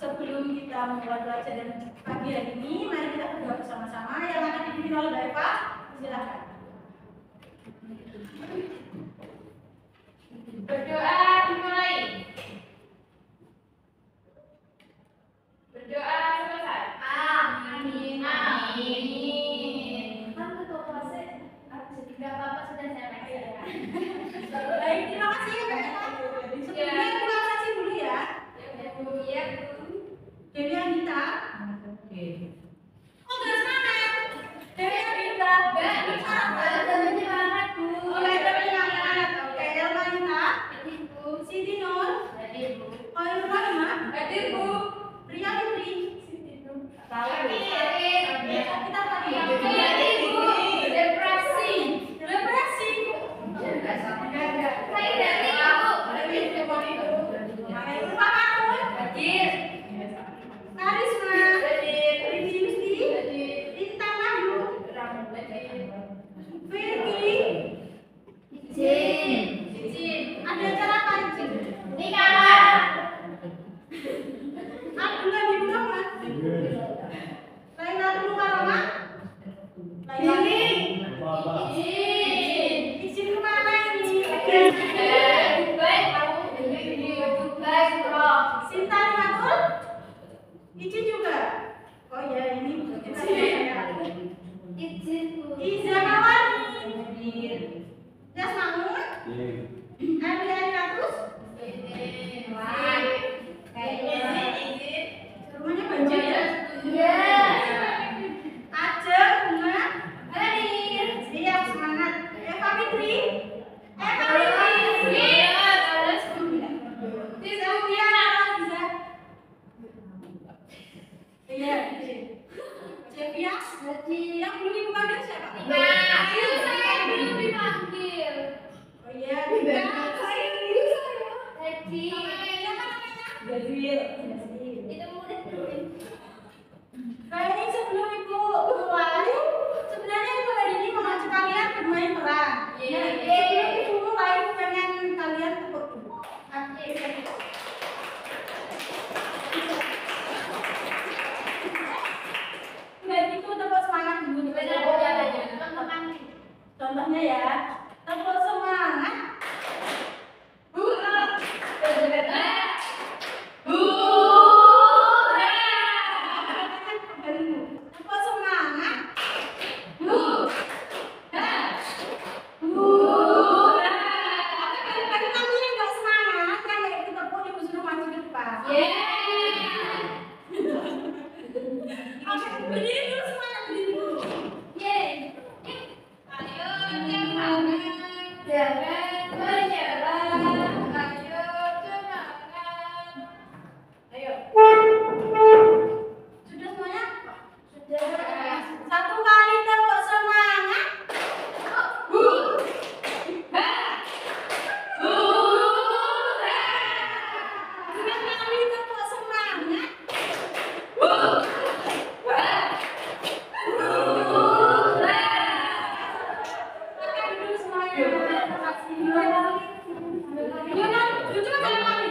Sebelum kita memulai pelajaran pagi hari ini, mari kita berdoa bersama-sama. Yang akan dipimpin oleh Mbak Eva, silakan. Berdoa dimulai. Berdoa selesai. Amin. Amin. Kan ketua kelasnya tidak apa-apa sudah saya bacakan. Baik, terima kasih ya Mbak Eva. Sebelumnya terima kasih dulu ya. Ya, Dewi Anita. Oke. Oh, nggak semangat. Dewi Anita. Semangat, Bu. Oke, Dewi semangat. Oke, Elma Anita. Siti Nur. Khairul Rahma. hadir Bu. Ria Fitri. Tahu. Kita tadi. Hadir Bu. Depresi. Depresi. Saya dari Bu. Khairul Rahman. Hadir. Karisma. Rindy Yusti. Intan Wahyu. Firky. Izin. Ada acara apa ini? Nikah. Abdullah bin Muhammad. Lailatul Karamah. Izin. Izin kemana ini? Baik, kamu ini tugas Prof. Sinta Limatul. Izin juga. Oh ya ini. Izin, Bu. Iza Mawani. Jas Mahmud. Emily Arinatus. Rumahnya banjir ya? Ajeng, Bunga. Siap, semangat. Eva Fitri. Sylvia Naraziza. Iya. Sylvia. Yang belum ibu panggil siapa? Oh iya. Siapa namanya? Kayaknya sebelum ibu mulai, sebenarnya ibu hari ini mau ngajak kalian bermain peran. Nah, sebelum ibu mulai, ibu pengen kalian tepuk dulu. Udah gitu tepuk semangat dulu. Contohnya ya, tepuk semangat. Tepuk semangat. Kan kamu yang nggak semangat, kan kayak kita pun ibu suruh maju ke depan. Oke, berdiri dulu semangat, berdiri dulu. Jangan menyerah. Ayo semangat. Ayo. Sudah semuanya? Sudah. Satu kali tepuk semangat. Dua kali tepuk semangat. Makan dulu semuanya. Terima kasih. Dua kali. Cuma satu kali.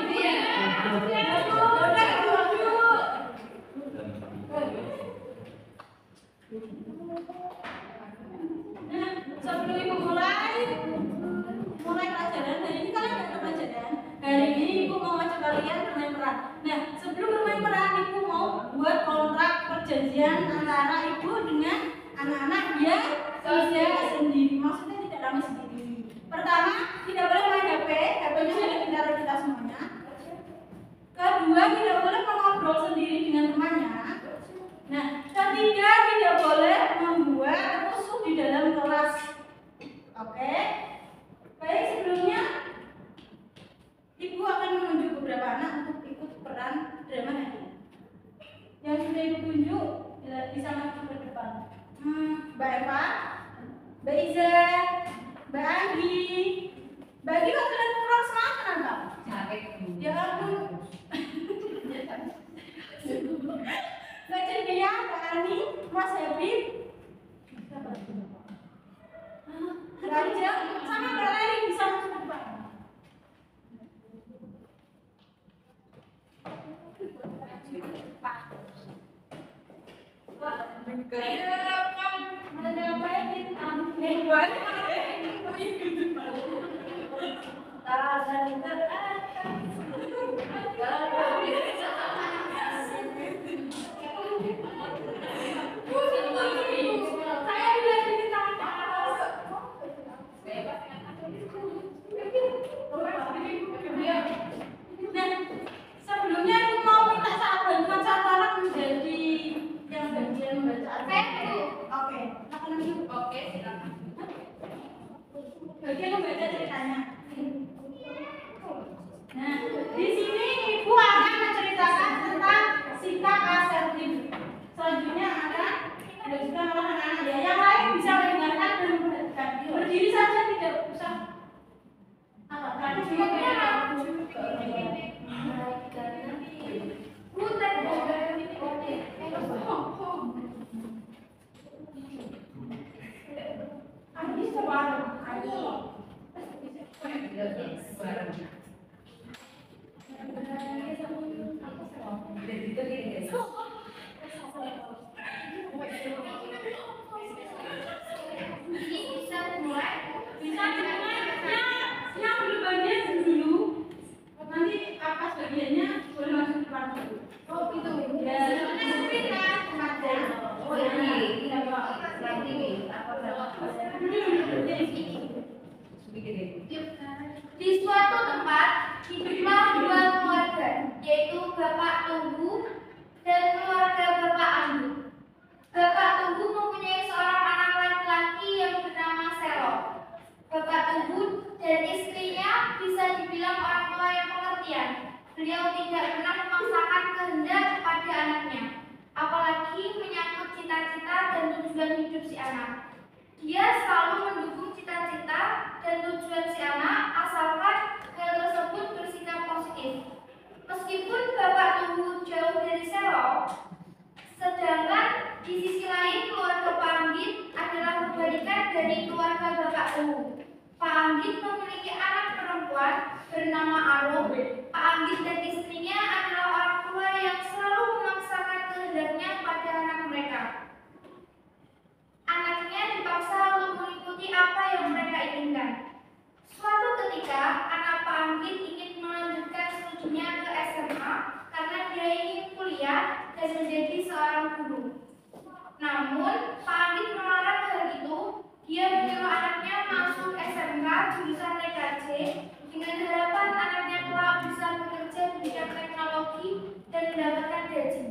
Udah, dua. Nah, sebelum ibu mulai pelajaran, hari ini kalian nggak ada pelajaran. Hari ini ibu mau ngajak kalian bermain peran. Nah, sebelum bermain peran, ibu mau buat kontrak perjanjian antara ibu dengan anak-anak biar tidak sendiri. Maksudnya tidak ramai sendiri. Pertama, tidak boleh main HP. HP-nya ada di antara kita semuanya. Kedua, tidak boleh mengobrol sendiri dengan temannya. Nah, ketiga, tidak boleh membuat rusuh di dalam kelas. Oke? Baik, sebelumnya Ibu akan menunjuk beberapa anak untuk ikut peran drama nanti. Yang sudah Ibu tunjuk, bisa maju ke depan. Mbak Eva, Mbak Iza, Mbak Andi, Mbak Andi waktu dan kurang semangat kenapa? Ya ampun. Mbak Celia, Mbak Ani, Mas Habib, Raja, sama Mbak Leli bisa masuk ke depan. Saya bilang ini tangan. Nah, sebelumnya aku mau minta bantuan satu anak menjadi yang bagian bacaan. Oke, silakan Ibu. Oke, silakan. Bagian membaca ceritanya. Nah, di sini Ibu akan menceritakan tentang sikap asertif. Selanjutnya akan ada juga anak-anak ya. Yang lain bisa mendengarkan dan memperhatikan. Berdiri saja, tidak usah. Tapi juga Ini bisa mulai. bisa dimulai yang belum bagian dulu. Nanti atas bagiannya boleh masuk depan dulu. Oh, itu. Ya, cerita ada. Oh, ini apa? Nanti Di suatu tempat hiduplah dua keluarga, yaitu Bapak Tunggu dan keluarga Bapak Anggi. Bapak Tunggu mempunyai seorang anak laki-laki yang bernama Selo. Bapak Tunggu dan istrinya bisa dibilang orang tua yang pengertian. Beliau tidak pernah memaksakan kehendak pada anaknya, apalagi menyangkut cita-cita dan tujuan hidup si anak. Dia selalu mendukung cita-cita dan tujuan si anak asalkan hal tersebut bersikap positif. Meskipun Bapak Tunggu jauh dari Selo, sedangkan di sisi lain keluarga Pak Anggit adalah kebalikan dari keluarga Bapak Tunggu. Pak Anggit memiliki anak perempuan bernama Arum. Pak Anggit dan istrinya adalah orang tua yang selalu memaksakan kehendaknya pada anak mereka. Anaknya dipaksa untuk mengikuti apa yang mereka inginkan. Suatu ketika, anak Pak Anggit ingin melanjutkan studinya ke SMA karena dia ingin kuliah dan menjadi seorang guru. Namun, Pak Anggit melarang hal itu. Dia menyuruh anaknya masuk SMK jurusan TKJ dengan harapan anaknya kelak bisa bekerja di bidang teknologi dan mendapatkan gaji.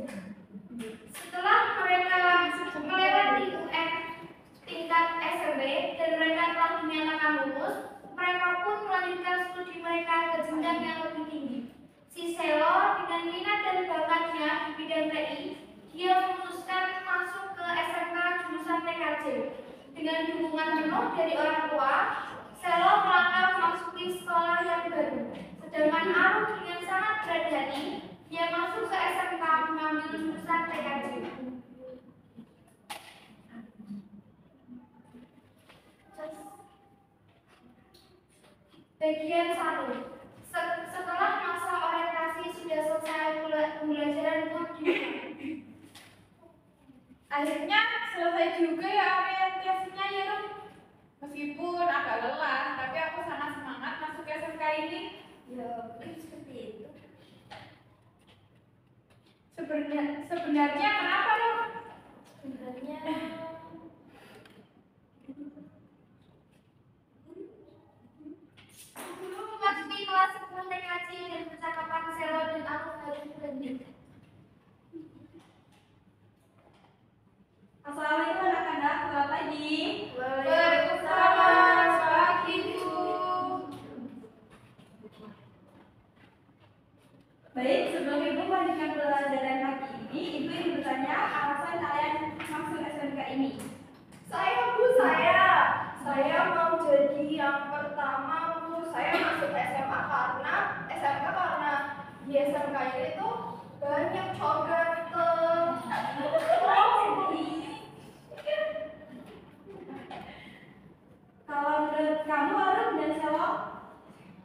Setelah mereka melewati UN tingkat SMP dan mereka telah dinyatakan lulus, mereka pun melanjutkan studi mereka ke jenjang yang lebih tinggi. Si Selo dengan minat dan bakatnya di bidang TI, dia memutuskan masuk ke SMK jurusan TKJ. Dengan dukungan penuh dari orang tua, Selo melangkah memasuki sekolah yang baru. Sedangkan Arum dengan sangat berat hati, dia masuk ke SMK mengambil jurusan TKJ. Bagian 1. Setelah masa orientasi sudah selesai, pembelajaran pun dimulai. akhirnya selesai juga ya orientasinya ya Rum. Meskipun agak lelah, tapi aku sangat semangat masuk SMK ini. Ya, mungkin seperti itu. Sebenarnya kenapa Rum? Sebenarnya dulu memasuki kelas 10 TKJ dan percakapan Selo dan aku harus berhenti. Assalamualaikum anak-anak, selamat pagi. Waalaikumsalam, pagi Bu. Baik, sebelum Ibu melanjutkan pelajaran pagi ini, Ibu ingin bertanya alasan kalian masuk SMK ini. Saya Bu, saya mau jadi yang pertama Bu. Saya masuk SMA karena di SMK ini tuh banyak cowok ganteng. Kalau menurut kamu Arum dan Selo?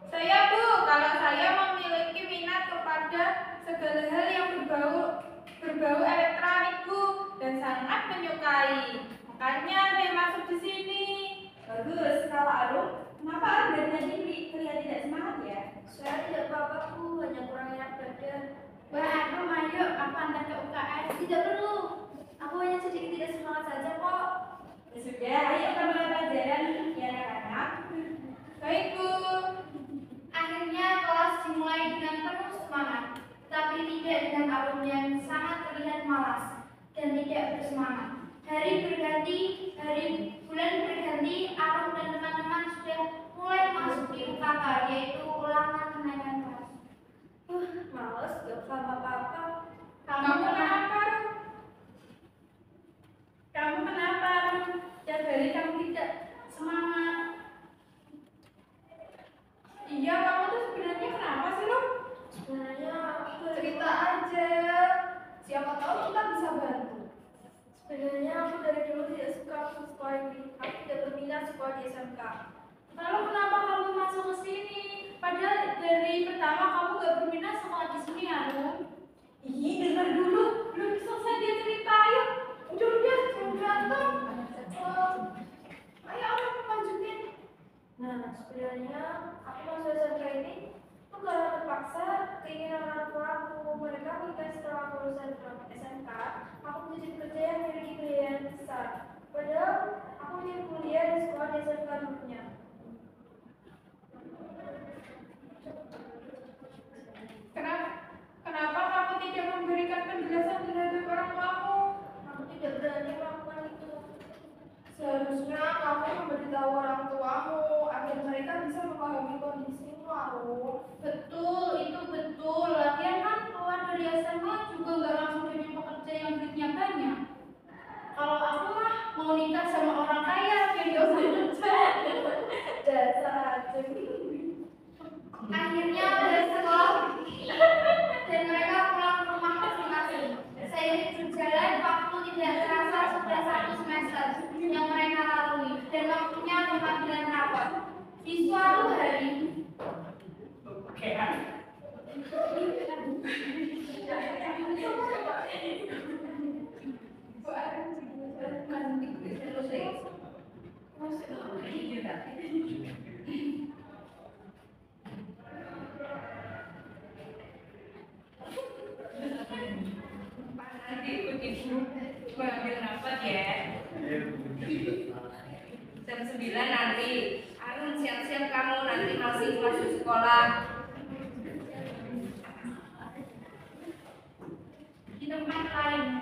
Saya Bu, kalau saya memiliki minat kepada segala hal yang berbau berbau elektronik Bu dan sangat menyukai. Makanya saya masuk di sini. Bagus. Kalau Arum, kenapa Arum dari tadi terlihat tidak semangat ya? Saya tidak apa-apa Bu, hanya kurang enak badan. Wah, Arum, ayo aku antar ke UKS. Tidak perlu. Aku hanya sedikit tidak semangat saja kok. Ya sudah, ayo kita mulai pelajaran ya anak-anak. Baik Bu. Akhirnya kelas dimulai dengan penuh semangat, tapi tidak dengan Arum yang sangat terlihat malas dan tidak bersemangat. Hari berganti, bulan berganti, Arum dan teman-teman sudah mulai masuk di UKK, yaitu ulangan kenaikan kelas. Males, gak paham apa-apa. Kamu kenapa? Kamu kenapa? Tiap hari kamu tidak semangat. Iya, kamu tuh sebenarnya kenapa sih Rum? Sebenarnya cerita aja. Siapa tahu kita bisa bantu. Sebenarnya aku dari dulu tidak suka sekolah ini. Aku tidak berminat sekolah di SMK. Lalu kenapa kamu masuk ke sini? Padahal dari pertama kamu gak berminat sekolah di sini ya Rum. Ih, dengar dulu. Belum selesai dia cerita, yuk. Udah, berantem. Ayo aku lanjutin. Nah, sebenarnya aku masuk SMK ini tuh karena terpaksa keinginan orang tua aku. Mereka minta setelah aku lulusan SMK, aku menjadi pekerja yang memiliki biaya yang besar. Padahal aku ingin kuliah di sekolah di SMK dulunya. Kenapa kamu tidak memberikan penjelasan terhadap orang tuamu? Aku tidak berani melakukan itu. Seharusnya kamu memberitahu orang tuamu agar mereka bisa memahami kondisimu, Arum. Betul, itu betul. Lagian kan keluar dari SMA juga nggak langsung jadi pekerja yang duitnya banyak. Kalau aku mah mau nikah sama orang kaya, video saja. Dasar aja. Akhirnya beres sekolah dan mereka pulang ke rumah masing-masing. Seiring berjalan, waktu tidak terasa sudah 1 semester yang mereka lalui dan waktunya pemanggilan rapat. Di suatu hari, Nanti begitu mengambil rapat ya. Jam 9 nanti. Arum siap-siap kamu nanti masih masuk sekolah. di tempat lain.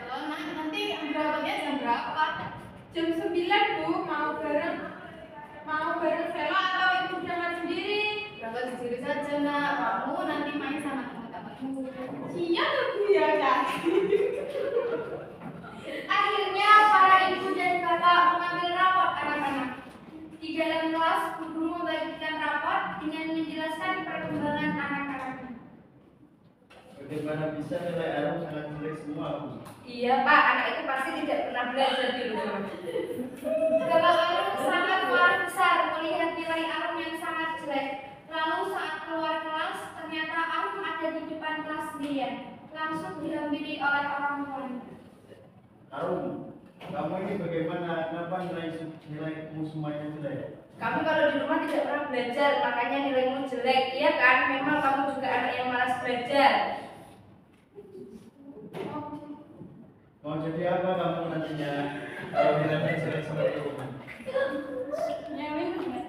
Nah, nanti berapanya jam berapa? Jam 9 Bu, mau bareng Velo atau ibu berangkat sendiri? Berangkat sendiri saja, nak. Kamu nanti main sama teman-temanmu. Iya tuh Bu ya kan? Akhirnya para ibu dan bapak mengambil rapot anak-anak. Di dalam kelas, guru membagikan rapot dengan menjelaskan perkembangan anak-anaknya. Bagaimana bisa nilai Arum sangat jelek semua, Bu? Iya Pak, anak itu pasti tidak pernah belajar di rumah. Bapak Arum sangat marah besar melihat nilai Arum yang sangat jelek. Lalu saat keluar kelas, ternyata Arum ada di depan kelas sendirian, langsung dihampiri oleh orang tuanya. Arum, kamu ini bagaimana? Kenapa nilaimu semuanya jelek? Kamu kalau di rumah tidak pernah belajar, makanya nilaimu jelek. Iya kan? Memang kamu juga anak yang malas belajar. Mau jadi apa kamu nantinya? Kalau nilainya jelek seperti ini.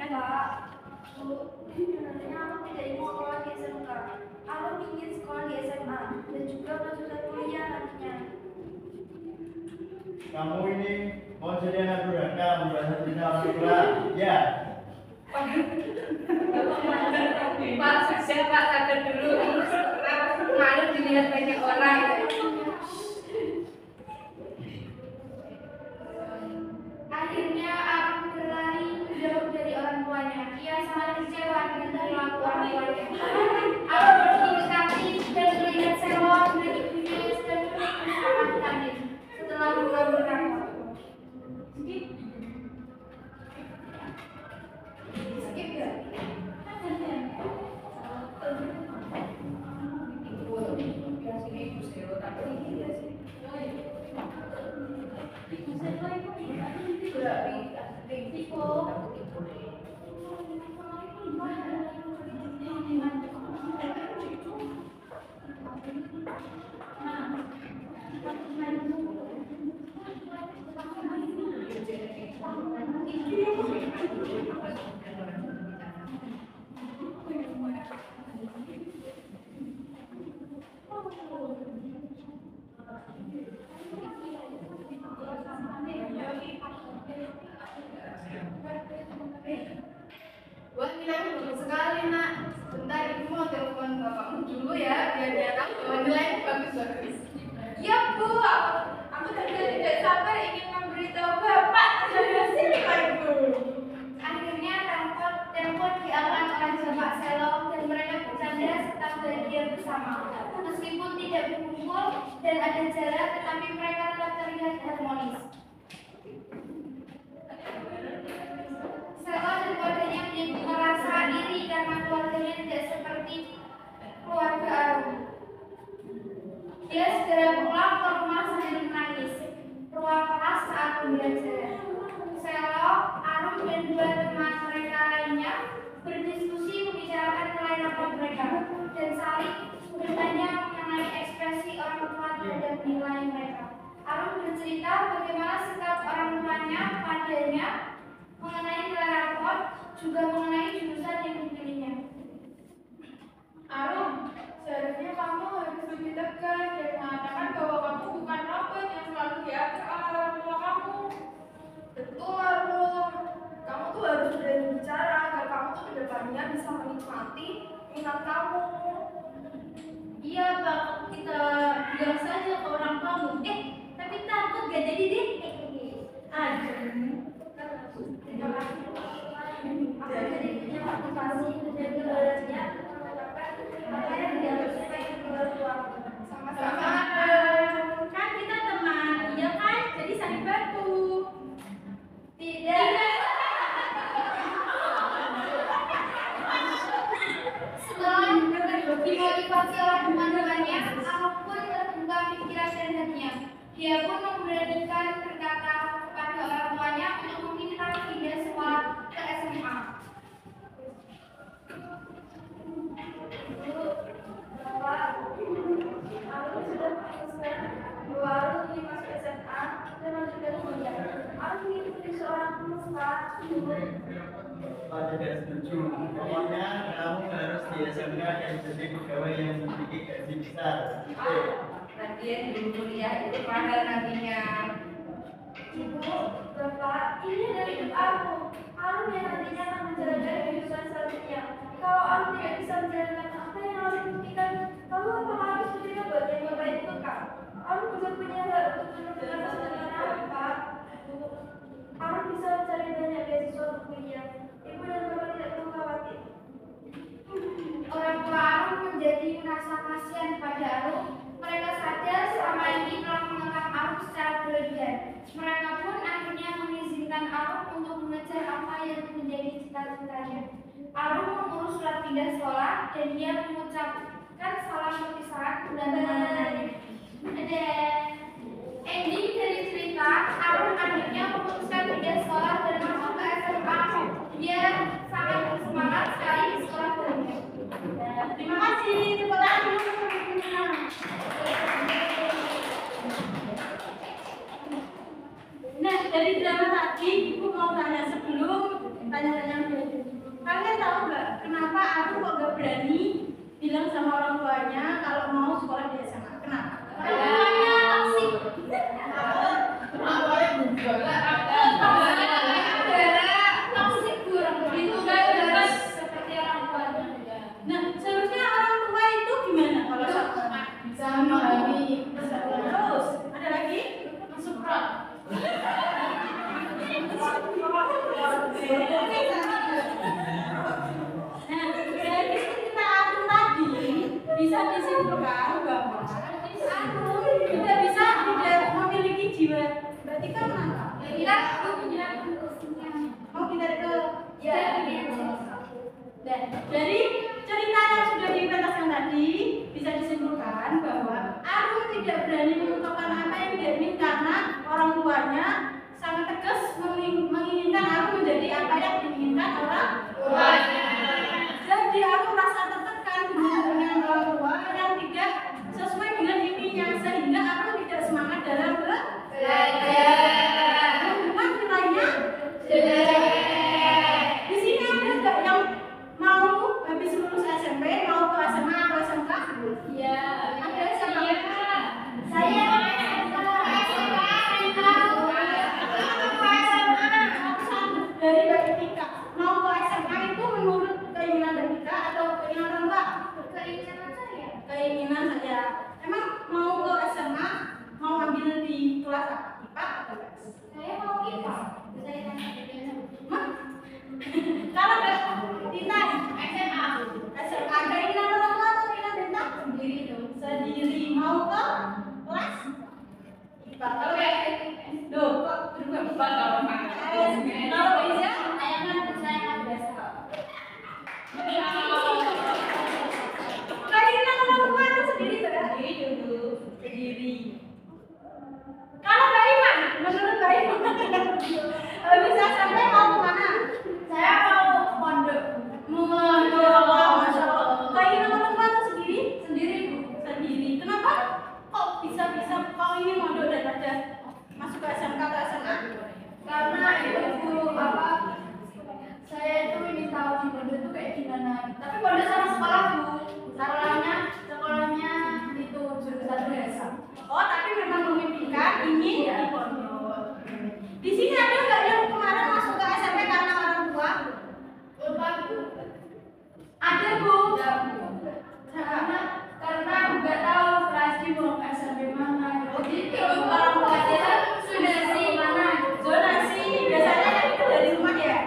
Pak, Bu, sebenarnya aku tidak ingin sekolah di SMK. Aku ingin sekolah di SMA dan juga melanjutkan kuliah nantinya. Kamu ini mau jadi anak durhaka, merasa tidak orang tua? Ya. Pak, sudah Pak, sabar dulu. Malu dilihat banyak orang. Akhirnya Arum berlari jauh dari orang tuanya. Ia sangat kecewa dengan perilaku orang tuanya. Arum pergi ke kantin dan melihat Selon dan ibunya sedang duduk bersama di kantin. Setelah mengambil rapot, Skip ya? Wah, nilaimu bagus sekali, Nak. Bentar, ibu mau telepon bapakmu dulu ya, biar dia tahu bahwa nilaimu bagus-bagus. Iya Bu, aku tidak sabar ingin memberitahu Bapak hasil Pak Ibu. Akhirnya telepon diangkat oleh Bapak Selo dan mereka bercanda serta bahagia bersama. Meskipun tidak berkumpul dan ada jarak, tetapi mereka tetap terlihat harmonis. Selo dan keluarganya menjadi merasa iri karena keluarganya tidak seperti keluarga Arum. Dia segera pulang ke rumah sambil menangis. Ruang kelas saat pembelajaran. Selo, Arum dan dua teman mereka lainnya berdiskusi membicarakan nilai rapor mereka dan saling bertanya mengenai ekspresi orang tua terhadap nilai mereka. Arum bercerita bagaimana sikap orang tuanya padanya mengenai nilai rapor, juga mengenai jurusan yang dipilihnya. Arum, seharusnya kamu harus lebih tegas dan mengatakan bahwa kamu bukan robot yang selalu diatur oleh orang tua kamu. Betul, Arum. Kamu tuh harus berani bicara agar kamu tuh kedepannya bisa menikmati minat kamu. Iya Pak, kita bilang saja ke orang tuamu. Tapi takut gak jadi deh. Aduh. Terima kasih. Aku jadi punya motivasi dan belajarnya apa yang dia sukai keluar tua. Sama-sama. Kan kita teman, iya kan? Jadi saling bantu. Tidak. Setelah dimotivasi oleh teman-temannya, Arum pun terbuka pikiran dan hatinya. Dia pun memberanikan berkata kepada orang tuanya untuk meminta pindah sekolah ke SMA. Bapak, aku sudah memutuskan bahwa aku ingin masuk SMA dan lanjutkan kuliah. Aku ingin menjadi seorang pengusaha. Pak tidak setuju. Pokoknya kamu harus di SMK yang jadi pegawai yang memiliki gaji besar. Lagian di kuliah itu mahal nantinya. Ibu, Bapak, ini dari hidup aku. Arum yang nantinya akan menjalankan kehidupan selanjutnya. Kalau Arum tidak bisa menjalankan apa yang harus dibuktikan, lalu apakah harus menjadi buat yang terbaik untuk kamu? Arum juga punya hak untuk menentukan masa depan Arum, Pak. Arum bisa mencari banyak beasiswa untuk kuliah. Ibu dan Bapak tidak perlu khawatir. Orang tua Arum menjadi merasa kasihan pada Arum. Mereka sadar selama ini telah mengekang Arum secara berlebihan. Mereka pun akhirnya mengizinkan Arum untuk mengejar apa yang menjadi cita-citanya. Arum mengurus surat pindah sekolah dan dia mengucapkan salam perpisahan bulan Ramadan. Ending dari cerita, Arum akhirnya memutuskan pindah sekolah dan masuk ke SMA. Dia sangat bersemangat sekali di sekolah barunya. Terima kasih, tepuk tangan. Nah, dari drama tadi, Ibu mau tanya sebelum tanya-tanya dulu. Kalian tahu nggak kenapa aku kok nggak berani bilang sama orang tuanya kalau mau sekolah di SMA? Kenapa? Orangnya toksik. Toksik kurang begitu kan seperti orang tuanya. Nah, seharusnya orang tua itu gimana kalau sama? Bisa memahami. Terus, ada lagi? Support. Nah, dari cerita aku tadi bisa disimpulkan bahwa aku tidak bisa tidak memiliki jiwa. Berarti kan apa? Kira aku menjelaskan khususnya. Mau kita ke Ya, Dan dari cerita yang sudah dipentaskan tadi bisa disimpulkan bahwa Arum tidak berani mengungkapkan apa yang dia ingin karena orang tuanya sangat tegas menginginkan Arum menjadi apa yang diinginkan orang tuanya. Jadi Arum merasa tertekan dengan orang tua yang tidak sesuai dengan impiannya sehingga Arum tidak semangat dalam belajar. Bukan nilainya di sini ada nggak yang mau habis lulus SMP mau ke SMA atau SMK? Ya, Ada siapa? saya Saya mau IPA. Saya tanya Kalau nggak Tinta, SMA. SMA keinginan orang tua atau keinginan Tinta? Sendiri tuh. Sendiri mau ke kelas? IPA. Kalau kayak Duh, kok berubah? Kalau Iza, Saya biasa. keinginan orang tua itu sendiri sudah? Sendiri. Kalau Mbak Iman, menurut Mbak Iman, bisa sampai mau kemana? Saya mau mondok. Masya Allah. Keinginan orang tua itu sendiri? Sendiri, Bu. Sendiri. Kenapa? Kok bisa kau ingin mondok daripada masuk ke SMK atau SMA? Karena itu apa? Saya itu ingin tahu di pondok itu kayak gimana. Tapi pondok sama sekolah, Bu. Sekolahnya itu jurusan bahasa. Oh, tapi memang memimpikan ingin di pondok. Di sini ada nggak yang kemarin masuk ke SMP karena orang tua? Ada, Bu. Karena nggak tahu lagi mau ke SMP mana. Oh, gitu. Orang tua dia sudah sih mana. Zonasi biasanya kan itu dari rumah ya.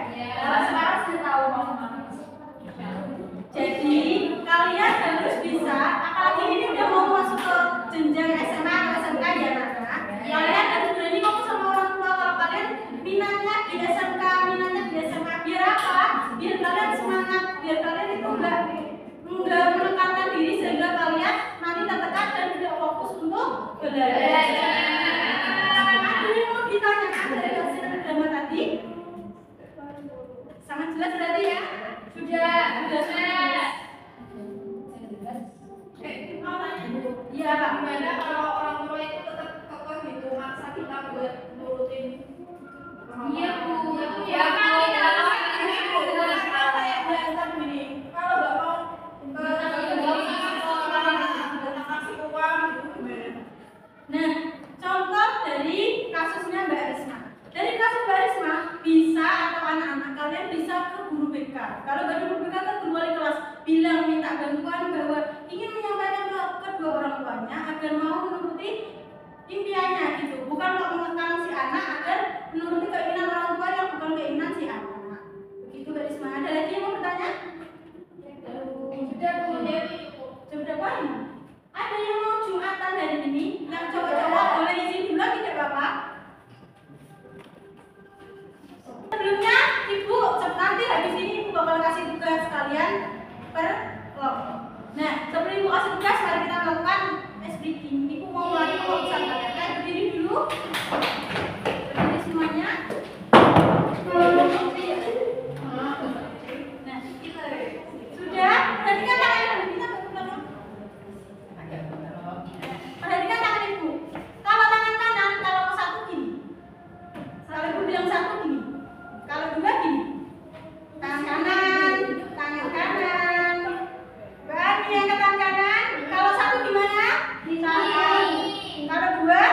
Kalau sekarang sudah tahu mau kemana. Jadi kalian harus bisa, apalagi ini udah mau masuk ke jenjang SMA atau SMK ya Nana. Kalian harus berani ngomong sama orang tua kalau kalian minatnya di SMK, minatnya di SMA. Biar apa? Biar kalian semangat, biar kalian itu enggak menekankan diri sehingga kalian nanti tertekan dan tidak fokus untuk belajar. Ada yang mau ditanyakan dari hasil drama tadi? Sangat jelas berarti ya? Sudah jelas. Iya Pak. Gimana kalau orang tua itu tetap kekeh gitu maksa kita buat nurutin? Iya, Bu. Ya kan kita Nah, contoh dari kasusnya Mbak Risma. Dari kasus Mbak Risma, bisa atau anak-anak kalian bisa ke guru BK. Kalau guru BK ke guru wali kelas, bilang minta bantuan bahwa ingin menyampaikan ke kedua orang tuanya agar mau menuruti impiannya gitu. Bukan kok mengekang si anak agar menuruti keinginan orang tua yang bukan keinginan si anak. Begitu Mbak Risma. Ada lagi yang mau bertanya? sudah Bu Dewi. Sudah poin. Ada yang mau Jumatan hari ini? Yang cowok-cowok boleh izin dulu tidak Bapak? Sebelumnya Ibu nanti habis ini Ibu bakal kasih tugas kalian per kelompok. Nah, sebelum Ibu kasih tugas mari kita melakukan ice breaking. Ibu mau mulai kelompok kalian. Kayak berdiri dulu. Berdiri semuanya. Nah, sudah. Perhatikan tangan Ibu. Kita ke belakang. Perhatikan tangan Ibu. Kalau tangan kanan, kalau satu gini. Kalau Ibu bilang satu gini. Kalau dua gini. Tangan kanan, tangan kanan. Berani yang ke tangan kanan. Kalau satu gimana? Tangan. Kalau dua?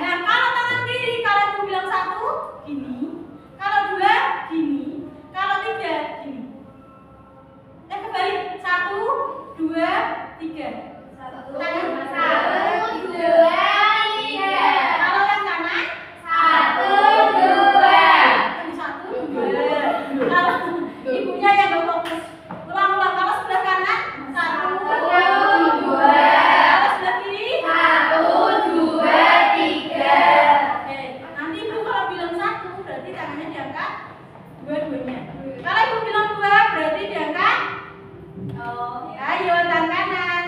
Nah, kalau tangan kiri, kalau Ibu bilang satu gini. Kalau dua gini. Kalau tiga gini. Kembali. Satu, dua, tiga. Tangan. Satu, dua, tiga. Kalau yang kanan? Satu, dua. Satu, dua. Kalau ibunya yang nggak fokus. Ulang-ulang. Kalau sebelah kanan? Satu, dua. Kalau sebelah kiri? Satu, dua, tiga. Oke. Nanti Ibu kalau bilang satu, berarti tangannya diangkat dua-duanya. Kalau Ibu bilang dua, berarti diangkat. Ayo, tangan kanan.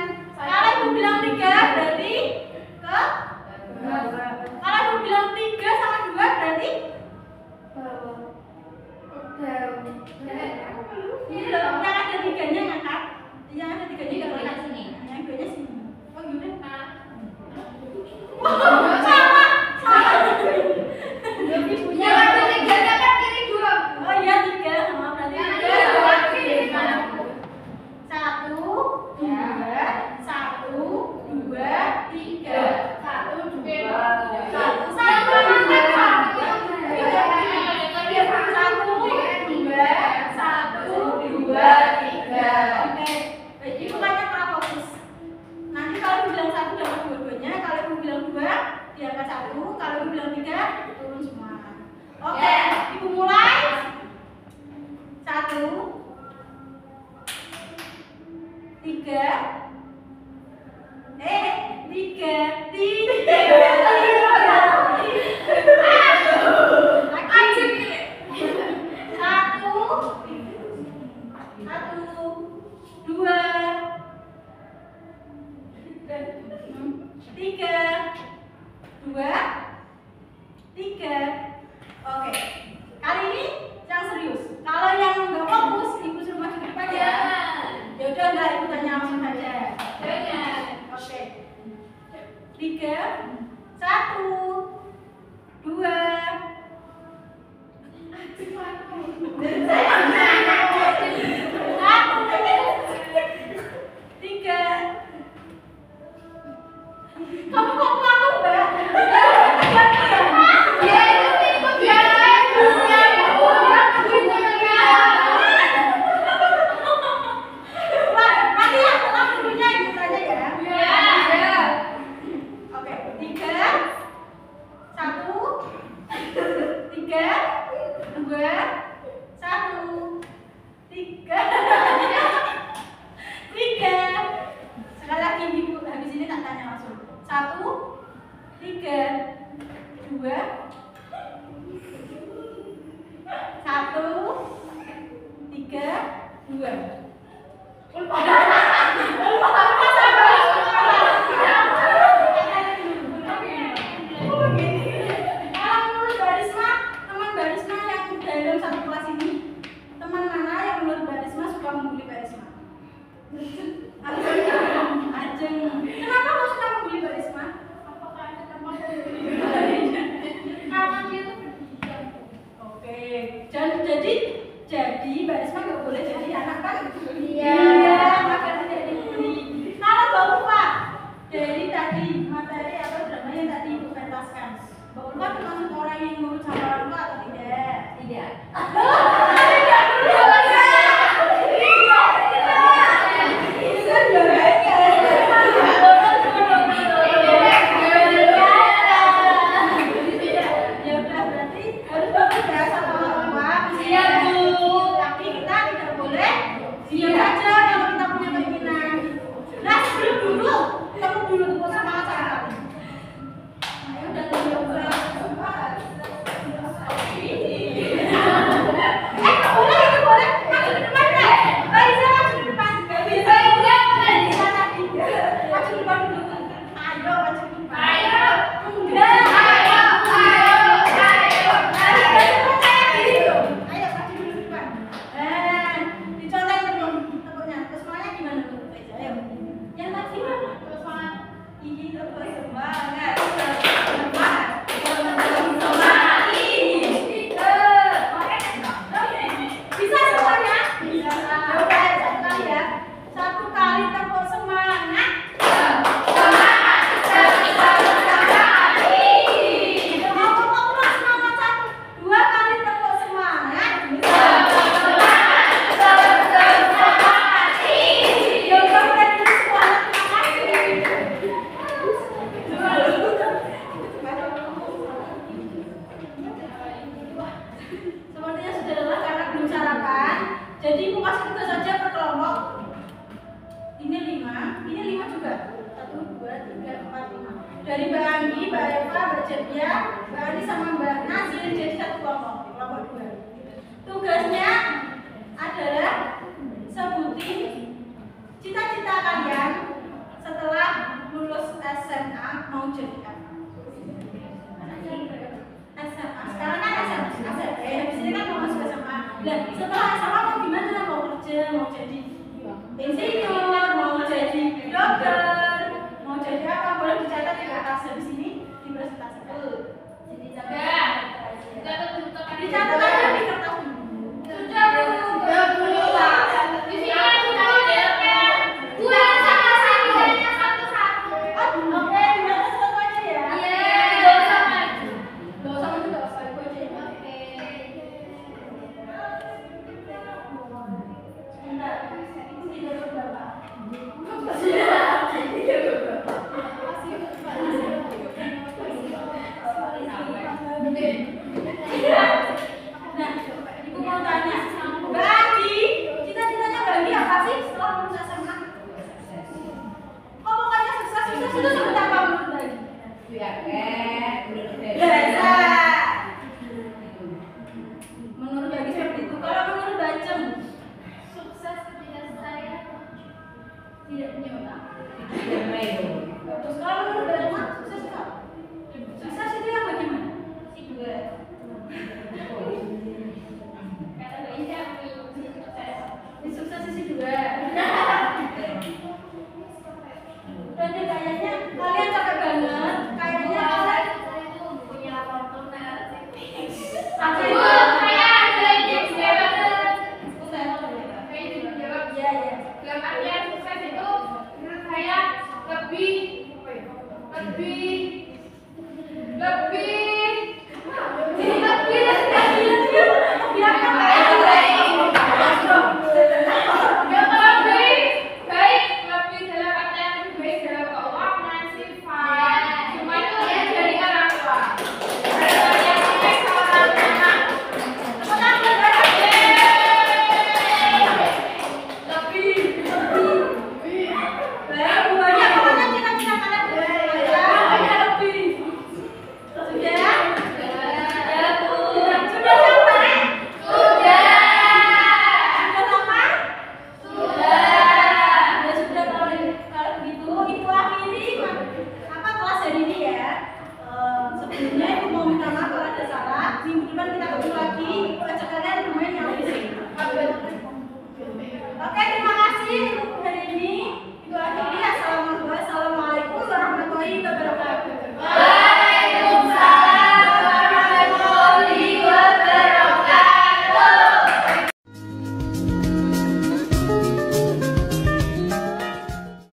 tiga, dua, tiga. Oke. Kali ini yang serius. Kalau yang nggak fokus, ibu suruh maju ke depan ya. Ya udah nggak ibu tanya langsung saja. Oke. 3, 1, 2. Kamu kok malu, Mbak? Wah, nanti aku langsungnya ibu tanya ya. Oke, 3, 1, 3, 2, 1, 3. Sekali lagi ibu, habis ini tak tanya langsung. 1, 3, 2, 1, 3, 2. Kalau menurut Mbak Risma, teman Mbak Risma yang dalam satu kelas ini, teman mana yang menurut Mbak Risma suka membuli Mbak Risma? Ajeng. Kenapa kau suka membuli Mbak Risma? Apakah ada tempat Karena dia tuh pendiam. Oke. Jadi Mbak Risma nggak boleh jadi anak kan? Iya. Maka tidak dibully. Kalau Mbak Ulfa dari tadi materi atau drama yang tadi ibu pentaskan, Mbak Ulfa termasuk orang yang nurut sama orang tua atau tidak? Tidak. Ya udah berarti harus bagus ya sama orang tua. Iya Bu. Tapi kita tidak boleh diam saja kalau kita punya keinginan. Nah sebelum dulu, kamu dulu tepuk semangat sama kami. Ayo dan coba. Boleh itu boleh. Maju ke depan nggak? Mbak Iza maju ke depan. Nggak bisa juga. Nggak bisa tadi. Maju ke depan dulu. Ayo maju ke depan. Ayo. Enggak. Ayo maju dulu ke depan. Dicontohin tepuknya. Semuanya gimana tuh? Ayo. Yang maksimal. Semangat. Ini tepuk semangat. Bisa semuanya? Bisa. Coba satu kali ya. Satu kali tepuk semangat. Ngomong-ngomong semangat satu. 2 kali tepuk semangat. Ya udah udah dulu semuanya. Terima kasih. Sepertinya sudah lelah karena belum sarapan. Jadi ibu kasih tugas saja per kelompok. Ini 5, ini 5 juga. 1, 2, 3, 4, 5. Dari Mbak Anggi, Mbak Eva, Mbak Jedia, Mbak Ani sama Mbak Nazir jadi satu kelompok, kelompok 2. Tugasnya adalah sebutin cita-cita kalian setelah lulus SMA mau jadi apa? SMA. Sekarang kan SMA. Habis ini kan mau masuk SMA. Nah, setelah SMA mau gimana? Mau kerja, mau jadi insinyur, mau jadi dokter, mau jadi apa? Boleh dicatat di atas di sini dipresentasikan. Dicatat aja di kertas. Sudah Bu. Di sini kan sudah ada. 2 sama 1 hanya 1-1. Oke, dicatat satu aja ya. Tidak punya utang. Tidak main. Bagus sekali.